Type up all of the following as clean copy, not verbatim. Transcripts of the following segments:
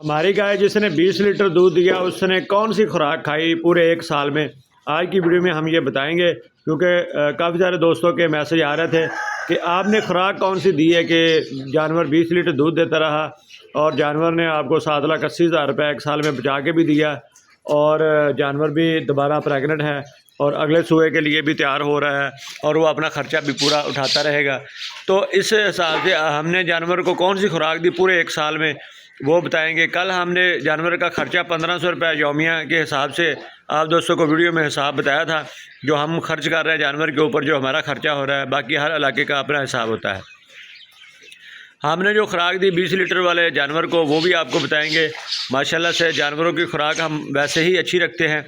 हमारी गाय जिसने 20 लीटर दूध दिया उसने कौन सी खुराक खाई पूरे एक साल में, आज की वीडियो में हम ये बताएंगे। क्योंकि काफ़ी सारे दोस्तों के मैसेज आ रहे थे कि आपने खुराक कौन सी दी है कि जानवर 20 लीटर दूध देता रहा और जानवर ने आपको 7,80,000 रुपये एक साल में बचा के भी दिया और जानवर भी दोबारा प्रेग्नेंट है और अगले सूए के लिए भी तैयार हो रहा है और वो अपना ख़र्चा भी पूरा उठाता रहेगा। तो इस हिसाब से हमने जानवर को कौन सी खुराक दी पूरे एक साल में वो बताएंगे। कल हमने जानवर का ख़र्चा 1500 रुपये यौमिया के हिसाब से आप दोस्तों को वीडियो में हिसाब बताया था, जो हम खर्च कर रहे हैं जानवर के ऊपर, जो हमारा ख़र्चा हो रहा है। बाकी हर इलाके का अपना हिसाब होता है। हमने जो खुराक दी 20 लीटर वाले जानवर को वो भी आपको बताएंगे। माशाल्लाह से जानवरों की खुराक हम वैसे ही अच्छी रखते हैं।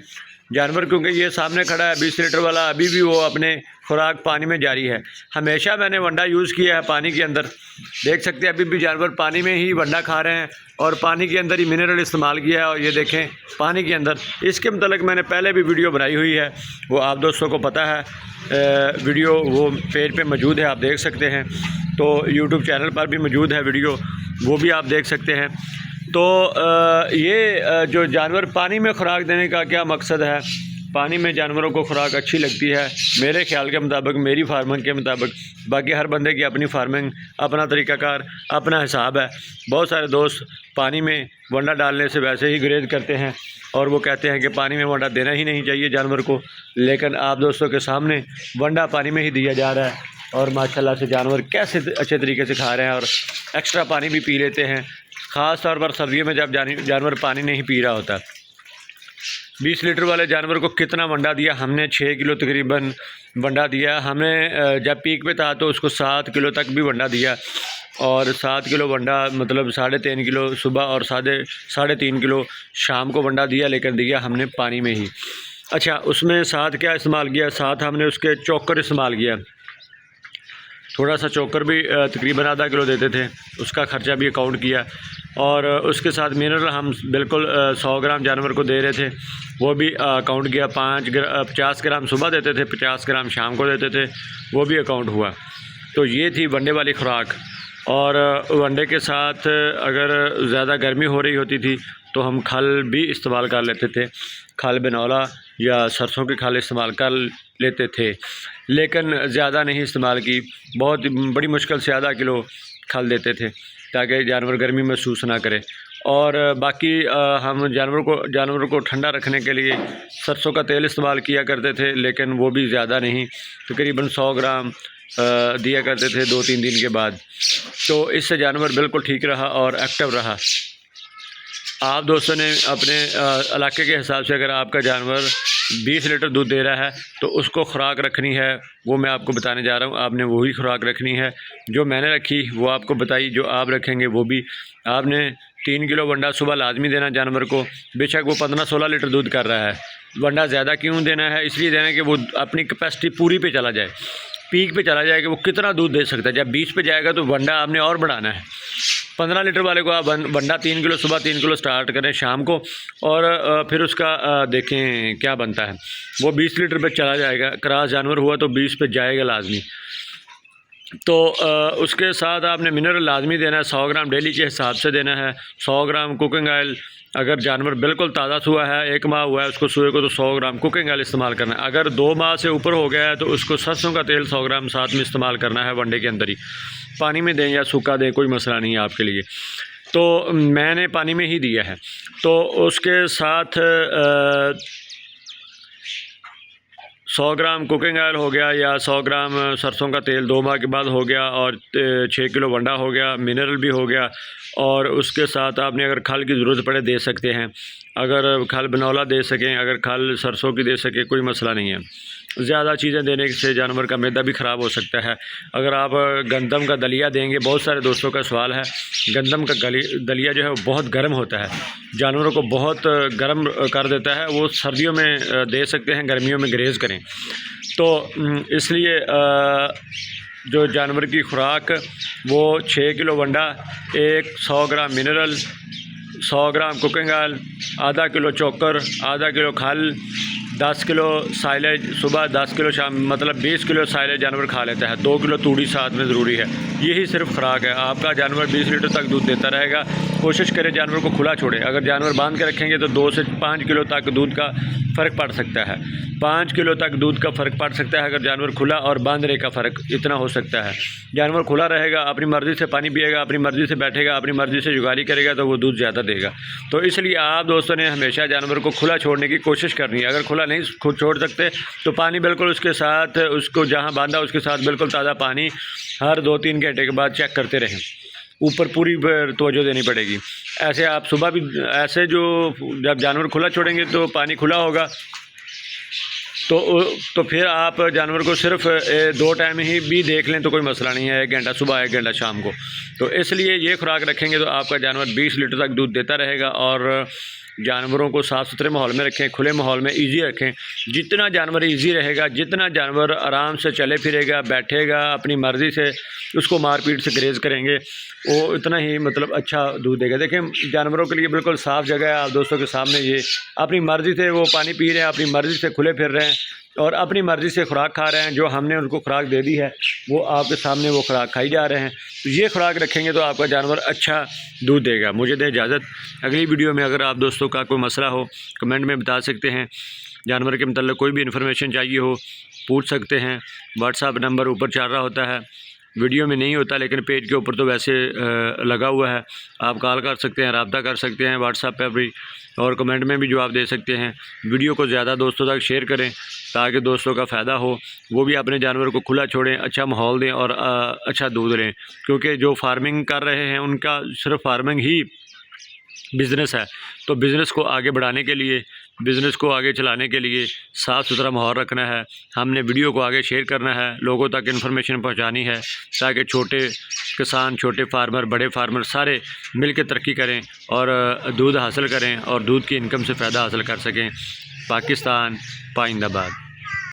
जानवर क्योंकि ये सामने खड़ा है 20 लीटर वाला, अभी भी वो अपने खुराक पानी में जारी है। हमेशा मैंने वंडा यूज़ किया है पानी के अंदर, देख सकते हैं अभी भी जानवर पानी में ही वंडा खा रहे हैं और पानी के अंदर ही मिनरल इस्तेमाल किया है। और ये देखें पानी के अंदर, इसके मतलब मैंने पहले भी वीडियो बनाई हुई है, वो आप दोस्तों को पता है। वीडियो वो पेज पे मौजूद है, आप देख सकते हैं। तो यूट्यूब चैनल पर भी मौजूद है वीडियो, वो भी आप देख सकते हैं। तो ये जो जानवर पानी में खुराक देने का क्या मकसद है, पानी में जानवरों को खुराक अच्छी लगती है मेरे ख्याल के मुताबिक, मेरी फार्मिंग के मुताबिक। बाकी हर बंदे की अपनी फार्मिंग, अपना तरीक़ाकार, अपना हिसाब है। बहुत सारे दोस्त पानी में वंडा डालने से वैसे ही गुरेज करते हैं और वो कहते हैं कि पानी में वंडा देना ही नहीं चाहिए जानवर को, लेकिन आप दोस्तों के सामने वंडा पानी में ही दिया जा रहा है और माशाल्लाह से जानवर कैसे अच्छे तरीके से खा रहे हैं और एक्स्ट्रा पानी भी पी लेते हैं। ख़ास तौर पर सर्दियों में जब जानवर पानी नहीं पी रहा होता। 20 लीटर वाले जानवर को कितना वंडा दिया हमने? 6 किलो तकरीबन वंडा दिया हमने। जब पीक पे था तो उसको 7 किलो तक भी वंडा दिया और 7 किलो वंडा मतलब 3.5 किलो सुबह और 3.5 किलो शाम को वंडा दिया, लेकिन दिया हमने पानी में ही। अच्छा, उसमें साथ क्या इस्तेमाल किया? साथ हमने उसके चोकर इस्तेमाल किया। थोड़ा सा चोकर भी तकरीबन आधा किलो देते थे, उसका ख़र्चा भी अकाउंट किया। और उसके साथ मिनरल हम बिल्कुल 100 ग्राम जानवर को दे रहे थे, वो भी अकाउंट किया। 50 ग्राम सुबह देते थे, 50 ग्राम शाम को देते थे, वो भी अकाउंट हुआ। तो ये थी वनडे वाली खुराक। और वनडे के साथ अगर ज़्यादा गर्मी हो रही होती थी तो हम खल भी इस्तेमाल कर लेते थे, खल बिनौला या सरसों की खल इस्तेमाल कर लेते थे, लेकिन ज़्यादा नहीं इस्तेमाल की। बहुत बड़ी मुश्किल से आधा किलो खल देते थे ताकि जानवर गर्मी महसूस ना करे। और बाकी हम जानवरों को ठंडा रखने के लिए सरसों का तेल इस्तेमाल किया करते थे, लेकिन वो भी ज़्यादा नहीं, तकरीबन 100 ग्राम दिया करते थे 2-3 दिन के बाद। तो इससे जानवर बिल्कुल ठीक रहा और एक्टिव रहा। आप दोस्तों ने अपने इलाके के हिसाब से अगर आपका जानवर 20 लीटर दूध दे रहा है तो उसको खुराक रखनी है, वो मैं आपको बताने जा रहा हूँ। आपने वही खुराक रखनी है जो मैंने रखी, वो आपको बताई। जो आप रखेंगे वो भी आपने 3 किलो वंडा सुबह लाजमी देना जानवर को। बेशक वो 15-16 लीटर दूध कर रहा है, वंडा ज़्यादा क्यों देना है? इसलिए देना है कि वो अपनी कैपेसिटी पूरी पे चला जाए, पीक पे चला जाए कि वो कितना दूध दे सकता है। जब 20 पे जाएगा तो वंडा आपने और बढ़ाना है। 15 लीटर वाले को आप वंडा 3 किलो सुबह, 3 किलो स्टार्ट करें शाम को, और फिर उसका देखें क्या बनता है। वो 20 लीटर पे चला जाएगा। क्रॉस जानवर हुआ तो 20 पे जाएगा लाजमी। तो उसके साथ आपने मिनरल लाजमी देना है, 100 ग्राम डेली के हिसाब से देना है। 100 ग्राम कुकिंग ऑयल, अगर जानवर बिल्कुल ताज़ा सूआ है, 1 माह हुआ है उसको सूए को, तो 100 ग्राम कुकिंग ऑयल इस्तेमाल करना है। अगर 2 माह से ऊपर हो गया है तो उसको सरसों का तेल 100 ग्राम साथ में इस्तेमाल करना है। वनडे के अंदर ही पानी में दें या सूखा दें, कोई मसला नहीं है आपके लिए। तो मैंने पानी में ही दिया है। तो उसके साथ 100 ग्राम कुकिंग ऑयल हो गया या 100 ग्राम सरसों का तेल 2 माह के बाद हो गया, और 6 किलो वंडा हो गया, मिनरल भी हो गया। और उसके साथ आपने अगर खल की ज़रूरत पड़े दे सकते हैं, अगर खल बिनौला दे सकें, अगर खल सरसों की दे सकें, कोई मसला नहीं है। ज़्यादा चीज़ें देने से जानवर का मैदा भी ख़राब हो सकता है। अगर आप गंदम का दलिया देंगे, बहुत सारे दोस्तों का सवाल है, गंदम का दलिया जो है वो बहुत गर्म होता है, जानवरों को बहुत गर्म कर देता है। वो सर्दियों में दे सकते हैं, गर्मियों में ग्रेज़ करें। तो इसलिए जो जानवर की खुराक वो 6 किलो वंडा, 100 ग्राम मिनरल, 100 ग्राम कुकिंग ऑयल, आधा किलो चोकर, आधा किलो खल, 10 किलो साइलेज सुबह, 10 किलो शाम, मतलब 20 किलो साइलेज जानवर खा लेता है। 2 किलो तूड़ी साथ में ज़रूरी है। यही सिर्फ खुराक है। आपका जानवर 20 लीटर तक दूध देता रहेगा, कोशिश करें जानवर को खुला छोड़ें। अगर जानवर बांध के रखेंगे तो 2 से 5 किलो तक दूध का फ़र्क पड़ सकता है। 5 किलो तक दूध का फ़र्क पड़ सकता है अगर जानवर खुला और बांधने का फ़र्क इतना हो सकता है। जानवर खुला रहेगा, अपनी मर्ज़ी से पानी पिएगा, अपनी मर्ज़ी से बैठेगा, अपनी मर्ज़ी से जुगाली करेगा तो वो दूध ज़्यादा देगा। तो इसलिए आप दोस्तों ने हमेशा जानवर को खुला छोड़ने की कोशिश करनी है। अगर खुला नहीं खुद छोड़ सकते तो पानी बिल्कुल उसके साथ, उसको जहाँ बांधा उसके साथ बिल्कुल ताज़ा पानी हर 2-3 घंटे के बाद चेक करते रहें। ऊपर पूरी तवज्जो देनी पड़ेगी। ऐसे आप सुबह भी ऐसे जब जानवर खुला छोड़ेंगे तो पानी खुला होगा तो फिर आप जानवर को सिर्फ 2 टाइम ही भी देख लें तो कोई मसला नहीं है, 1 घंटा सुबह 1 घंटा शाम को। तो इसलिए ये खुराक रखेंगे तो आपका जानवर 20 लीटर तक दूध देता रहेगा। और जानवरों को साफ़ सुथरे माहौल में रखें, खुले माहौल में इजी रखें। जितना जानवर इजी रहेगा, जितना जानवर आराम से चले फिरेगा, बैठेगा, अपनी मर्ज़ी से उसको मारपीट से ग्रेज़ करेंगे, वो इतना ही मतलब अच्छा दूध देगा। देखें जानवरों के लिए बिल्कुल साफ़ जगह है, आप दोस्तों के सामने ये अपनी मर्ज़ी से वो पानी पी रहे हैं, अपनी मर्ज़ी से खुले फिर रहे हैं और अपनी मर्ज़ी से खुराक खा रहे हैं। जो हमने उनको खुराक दे दी है वो आपके सामने वो खुराक खाई जा रहे हैं। तो ये खुराक रखेंगे तो आपका जानवर अच्छा दूध देगा। मुझे दें इजाज़त। अगली वीडियो में अगर आप दोस्तों का कोई मसला हो कमेंट में बता सकते हैं। जानवर के मतलब कोई भी इन्फॉर्मेशन चाहिए हो पूछ सकते हैं। व्हाट्सएप नंबर ऊपर चल रहा होता है, वीडियो में नहीं होता लेकिन पेज के ऊपर तो वैसे लगा हुआ है। आप कॉल कर सकते हैं, रब्ता कर सकते हैं व्हाट्सएप पे भी, और कमेंट में भी जवाब दे सकते हैं। वीडियो को ज़्यादा दोस्तों तक शेयर करें ताकि दोस्तों का फ़ायदा हो, वो भी अपने जानवर को खुला छोड़ें, अच्छा माहौल दें और अच्छा दूध लें। क्योंकि जो फार्मिंग कर रहे हैं उनका सिर्फ फार्मिंग ही बिज़नेस है। तो बिज़नेस को आगे बढ़ाने के लिए, बिज़नेस को आगे चलाने के लिए साफ़ सुथरा माहौल रखना है। हमने वीडियो को आगे शेयर करना है, लोगों तक इन्फॉर्मेशन पहुंचानी है ताकि छोटे किसान, छोटे फार्मर, बड़े फार्मर सारे मिलकर तरक्की करें और दूध हासिल करें और दूध की इनकम से फ़ायदा हासिल कर सकें। पाकिस्तान पाइंदाबाद।